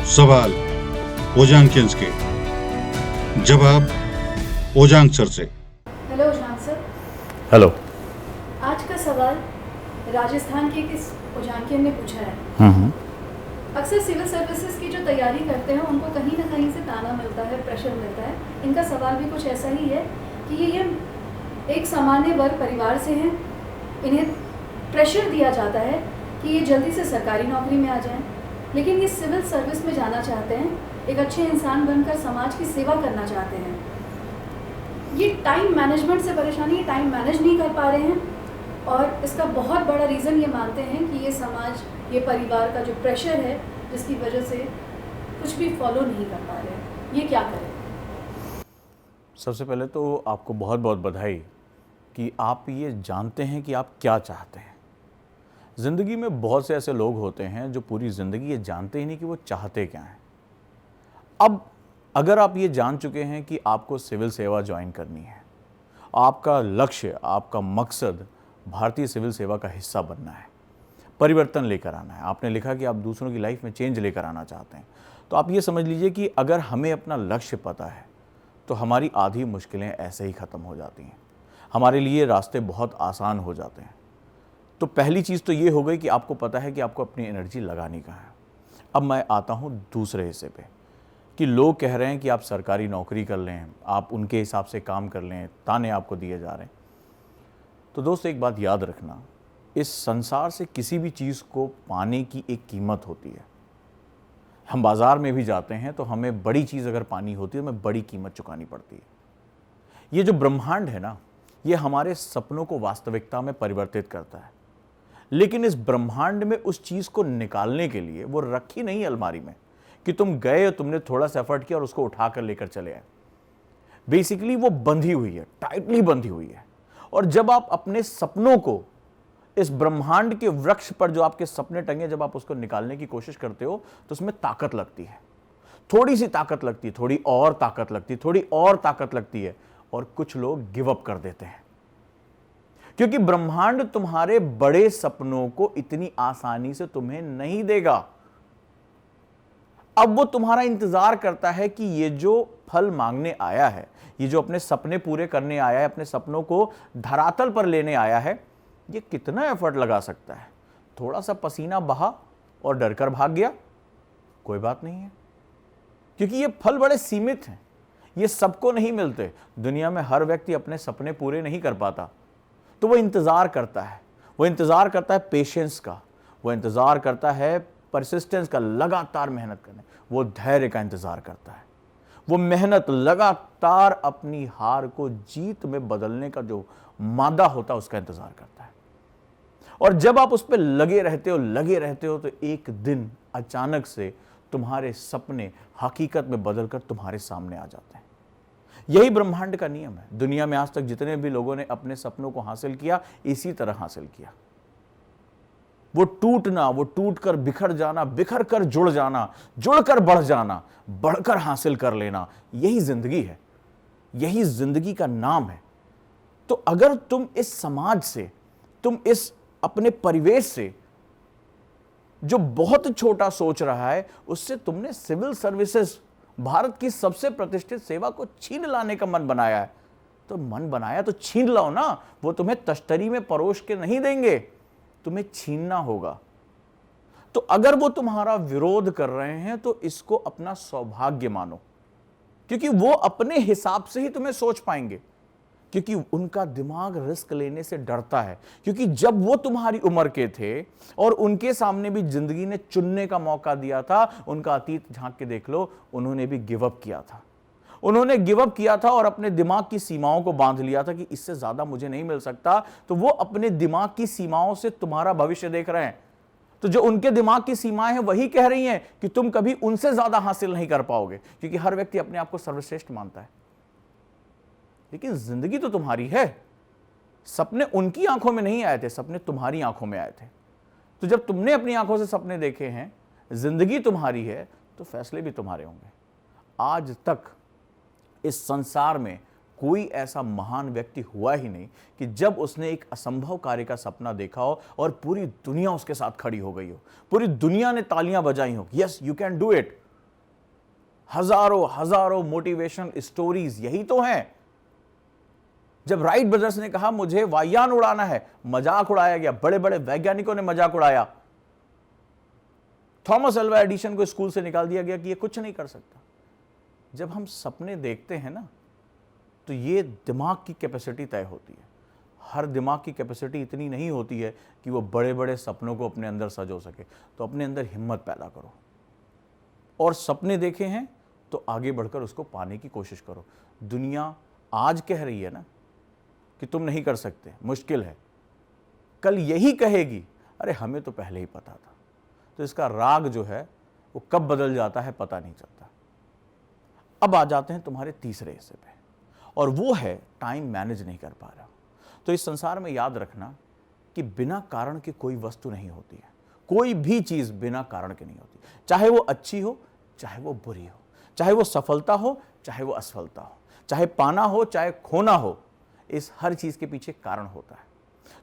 सवाल ओजांकियंस के, जवाब ओजांक सर से। Hello Ojaank sir. हेलो। आज का सवाल राजस्थान के किस ओजांकियन ने पूछा है। अक्सर सिविल सर्विसेज की जो तैयारी करते हैं उनको कहीं ना कहीं से ताना मिलता है, प्रेशर मिलता है। इनका सवाल भी कुछ ऐसा ही है कि ये एक सामान्य वर्ग परिवार से हैं, इन्हें प्रेशर दिया जाता है कि ये जल्दी से सरकारी नौकरी में आ जाएं, लेकिन ये सिविल सर्विस में जाना चाहते हैं, एक अच्छे इंसान बनकर समाज की सेवा करना चाहते हैं। ये टाइम मैनेजमेंट से परेशानी, ये टाइम मैनेज नहीं कर पा रहे हैं और इसका बहुत बड़ा रीज़न ये मानते हैं कि ये समाज, ये परिवार का जो प्रेशर है जिसकी वजह से कुछ भी फॉलो नहीं कर पा रहे हैं। ये क्या करें? सबसे पहले तो आपको बहुत बहुत बधाई कि आप ये जानते हैं कि आप क्या चाहते हैं। ज़िंदगी में बहुत से ऐसे लोग होते हैं जो पूरी ज़िंदगी ये जानते ही नहीं कि वो चाहते क्या हैं। अब अगर आप ये जान चुके हैं कि आपको सिविल सेवा ज्वाइन करनी है, आपका लक्ष्य, आपका मकसद भारतीय सिविल सेवा का हिस्सा बनना है, परिवर्तन लेकर आना है, आपने लिखा कि आप दूसरों की लाइफ में चेंज लेकर आना चाहते हैं, तो आप ये समझ लीजिए कि अगर हमें अपना लक्ष्य पता है तो हमारी आधी मुश्किलें ऐसे ही ख़त्म हो जाती हैं, हमारे लिए रास्ते बहुत आसान हो जाते हैं। तो पहली चीज़ तो ये हो गई कि आपको पता है कि आपको अपनी एनर्जी लगानी कहाँ है। अब मैं आता हूँ दूसरे हिस्से पे कि लोग कह रहे हैं कि आप सरकारी नौकरी कर लें, आप उनके हिसाब से काम कर लें, ताने आपको दिए जा रहे हैं। तो दोस्त एक बात याद रखना, इस संसार से किसी भी चीज़ को पाने की एक कीमत होती है। हम बाज़ार में भी जाते हैं तो हमें बड़ी चीज़ अगर पानी होती है तो हमें बड़ी कीमत चुकानी पड़ती है। ये जो ब्रह्मांड है ना, ये हमारे सपनों को वास्तविकता में परिवर्तित करता है, लेकिन इस ब्रह्मांड में उस चीज़ को निकालने के लिए वो रखी नहीं अलमारी में कि तुम गए और तुमने थोड़ा सा एफर्ट किया और उसको उठाकर लेकर चले आए। बेसिकली वो बंधी हुई है, टाइटली बंधी हुई है। और जब आप अपने सपनों को इस ब्रह्मांड के वृक्ष पर, जो आपके सपने टंगे, जब आप उसको निकालने की कोशिश करते हो तो उसमें ताकत लगती है, थोड़ी सी ताकत लगती है, थोड़ी और ताकत लगती है, थोड़ी और ताकत लगती है, और कुछ लोग गिव अप कर देते हैं क्योंकि ब्रह्मांड तुम्हारे बड़े सपनों को इतनी आसानी से तुम्हें नहीं देगा। अब वो तुम्हारा इंतजार करता है कि ये जो फल मांगने आया है, ये जो अपने सपने पूरे करने आया है, अपने सपनों को धरातल पर लेने आया है, ये कितना एफर्ट लगा सकता है। थोड़ा सा पसीना बहा और डरकर भाग गया, कोई बात नहीं है, क्योंकि ये फल बड़े सीमित हैं, ये सबको नहीं मिलते। दुनिया में हर व्यक्ति अपने सपने पूरे नहीं कर पाता, तो वो इंतजार करता है, वो इंतजार करता है पेशेंस का, वो इंतजार करता है परसिस्टेंस का, लगातार मेहनत करने, वो धैर्य का इंतजार करता है, वो मेहनत लगातार अपनी हार को जीत में बदलने का जो मादा होता है उसका इंतजार करता है। और जब आप उस पर लगे रहते हो तो एक दिन अचानक से तुम्हारे सपने हकीकत में बदलकर तुम्हारे सामने आ जाते हैं। यही ब्रह्मांड का नियम है। दुनिया में आज तक जितने भी लोगों ने अपने सपनों को हासिल किया, इसी तरह हासिल किया। वो टूटना, वो टूटकर बिखर जाना, बिखर कर जुड़ जाना, जुड़कर बढ़ जाना, बढ़कर हासिल कर लेना, यही जिंदगी है, यही जिंदगी का नाम है। तो अगर तुम इस समाज से, तुम इस अपने परिवेश से जो बहुत छोटा सोच रहा है, उससे तुमने सिविल सर्विसेज, भारत की सबसे प्रतिष्ठित सेवा को छीन लाने का मन बनाया है, तो मन बनाया तो छीन लाओ ना। वो तुम्हें तश्तरी में परोस के नहीं देंगे, तुम्हें छीनना होगा। तो अगर वो तुम्हारा विरोध कर रहे हैं तो इसको अपना सौभाग्य मानो, क्योंकि वो अपने हिसाब से ही तुम्हें सोच पाएंगे, क्योंकि उनका दिमाग रिस्क लेने से डरता है। क्योंकि जब वो तुम्हारी उम्र के थे और उनके सामने भी जिंदगी ने चुनने का मौका दिया था, उनका अतीत झांक के देख लो, उन्होंने भी गिव अप किया था। उन्होंने गिव अप किया था और अपने दिमाग की सीमाओं को बांध लिया था कि इससे ज्यादा मुझे नहीं मिल सकता। तो वो अपने दिमाग की सीमाओं से तुम्हारा भविष्य देख रहे हैं। तो जो उनके दिमाग की सीमाएं हैं वही कह रही हैं कि तुम कभी उनसे ज्यादा हासिल नहीं कर पाओगे, क्योंकि हर व्यक्ति अपने आप को सर्वश्रेष्ठ मानता है। लेकिन जिंदगी तो तुम्हारी है। सपने उनकी आंखों में नहीं आए थे, सपने तुम्हारी आंखों में आए थे। तो जब तुमने अपनी आंखों से सपने देखे हैं, जिंदगी तुम्हारी है, तो फैसले भी तुम्हारे होंगे। आज तक इस संसार में कोई ऐसा महान व्यक्ति हुआ ही नहीं कि जब उसने एक असंभव कार्य का सपना देखा हो और पूरी दुनिया उसके साथ खड़ी हो गई हो, पूरी दुनिया ने तालियां बजाई हो, yes you can do it, हजारों हजारों मोटिवेशनल स्टोरीज यही तो हैं। जब राइट ब्रदर्स ने कहा मुझे वायुयान उड़ाना है, मजाक उड़ाया गया, बड़े बड़े वैज्ञानिकों ने मजाक उड़ाया। थॉमस अल्वा एडिसन को स्कूल से निकाल दिया गया कि ये कुछ नहीं कर सकता। जब हम सपने देखते हैं ना, तो ये दिमाग की कैपेसिटी तय होती है। हर दिमाग की कैपेसिटी इतनी नहीं होती है कि वो बड़े बड़े सपनों को अपने अंदर सजो सके। तो अपने अंदर हिम्मत पैदा करो, और सपने देखे हैं तो आगे बढ़कर उसको पाने की कोशिश करो। दुनिया आज कह रही है ना कि तुम नहीं कर सकते, मुश्किल है, कल यही कहेगी अरे हमें तो पहले ही पता था। तो इसका राग जो है वो कब बदल जाता है पता नहीं चलता। अब आ जाते हैं तुम्हारे तीसरे हिस्से पे, और वो है टाइम मैनेज नहीं कर पा रहा। तो इस संसार में याद रखना कि बिना कारण के कोई वस्तु नहीं होती है। कोई भी चीज बिना कारण के नहीं होती, चाहे वो अच्छी हो चाहे वो बुरी हो, चाहे वो सफलता हो चाहे वो असफलता हो, चाहे पाना हो चाहे खोना हो, इस हर चीज के पीछे कारण होता है।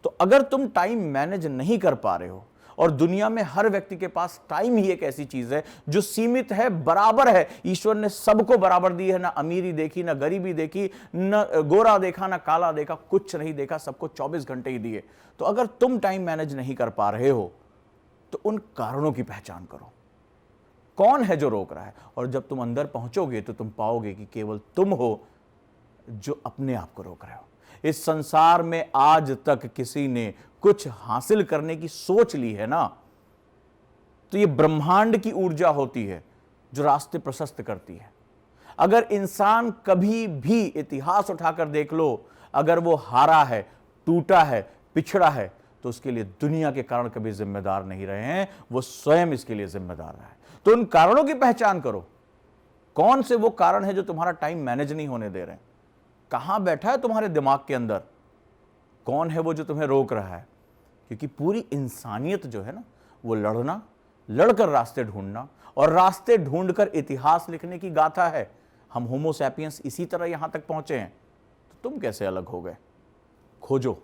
तो अगर तुम टाइम मैनेज नहीं कर पा रहे हो, और दुनिया में हर व्यक्ति के पास टाइम ही एक ऐसी चीज है जो सीमित है, बराबर है, ईश्वर ने सबको बराबर दी है, ना अमीरी देखी ना गरीबी देखी, न गोरा देखा ना काला देखा, कुछ नहीं देखा, सबको 24 घंटे ही दिए। तो अगर तुम टाइम मैनेज नहीं कर पा रहे हो तो उन कारणों की पहचान करो, कौन है जो रोक रहा है। और जब तुम अंदर पहुंचोगे तो तुम पाओगे कि केवल तुम हो जो अपने आप को रोक रहे हो। इस संसार में आज तक किसी ने कुछ हासिल करने की सोच ली है ना, तो ये ब्रह्मांड की ऊर्जा होती है जो रास्ते प्रशस्त करती है। अगर इंसान कभी भी इतिहास उठाकर देख लो, अगर वो हारा है, टूटा है, पिछड़ा है, तो उसके लिए दुनिया के कारण कभी जिम्मेदार नहीं रहे हैं, वो स्वयं इसके लिए जिम्मेदार रहा है। तो उन कारणों की पहचान करो, कौन से वो कारण है जो तुम्हारा टाइम मैनेज नहीं होने दे रहे हैं। कहां बैठा है तुम्हारे दिमाग के अंदर, कौन है वो जो तुम्हें रोक रहा है। क्योंकि पूरी इंसानियत जो है ना, वो लड़ना, लड़कर रास्ते ढूंढना, और रास्ते ढूंढकर इतिहास लिखने की गाथा है। हम होमो सैपियंस इसी तरह यहां तक पहुंचे हैं, तो तुम कैसे अलग हो गए। खोजो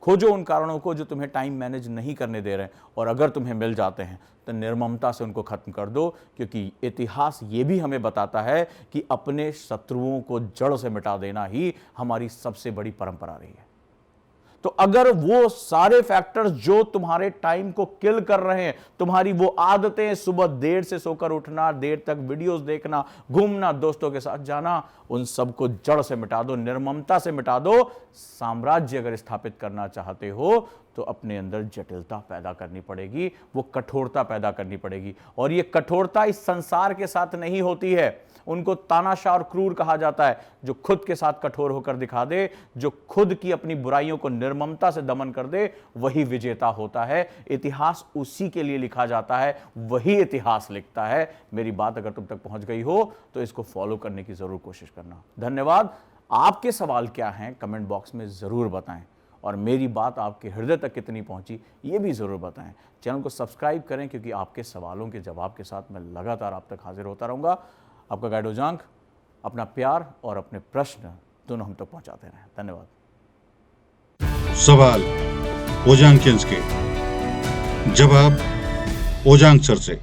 खोजो उन कारणों को जो तुम्हें टाइम मैनेज नहीं करने दे रहे हैं, और अगर तुम्हें मिल जाते हैं तो निर्ममता से उनको खत्म कर दो। क्योंकि इतिहास ये भी हमें बताता है कि अपने शत्रुओं को जड़ से मिटा देना ही हमारी सबसे बड़ी परंपरा रही है। तो अगर वो सारे फैक्टर्स जो तुम्हारे टाइम को किल कर रहे हैं, तुम्हारी वो आदतें, सुबह देर से सोकर उठना, देर तक वीडियोस देखना, घूमना, दोस्तों के साथ जाना, उन सबको जड़ से मिटा दो, निर्ममता से मिटा दो। साम्राज्य अगर स्थापित करना चाहते हो तो अपने अंदर जटिलता पैदा करनी पड़ेगी, वो कठोरता पैदा करनी पड़ेगी। और ये कठोरता इस संसार के साथ नहीं होती है। उनको तानाशाह और क्रूर कहा जाता है, जो खुद के साथ कठोर होकर दिखा दे, जो खुद की अपनी बुराइयों को निर्ममता से दमन कर दे, वही विजेता होता है। इतिहास उसी के लिए लिखा जाता है, वही इतिहास लिखता है। मेरी बात अगर तुम तक पहुंच गई हो तो इसको फॉलो करने की जरूर कोशिश करना। धन्यवाद। आपके सवाल क्या हैं कमेंट बॉक्स में जरूर बताएं, और मेरी बात आपके हृदय तक कितनी पहुंची ये भी जरूर बताएं। चैनल को सब्सक्राइब करें, क्योंकि आपके सवालों के जवाब के साथ मैं लगातार आप तक हाजिर होता रहूंगा। आपका गाइड ओजांग अपना प्यार और अपने प्रश्न दोनों हम तक पहुंचाते रहें। धन्यवाद। सवाल ओजांग के, जवाब ओजांग सर से।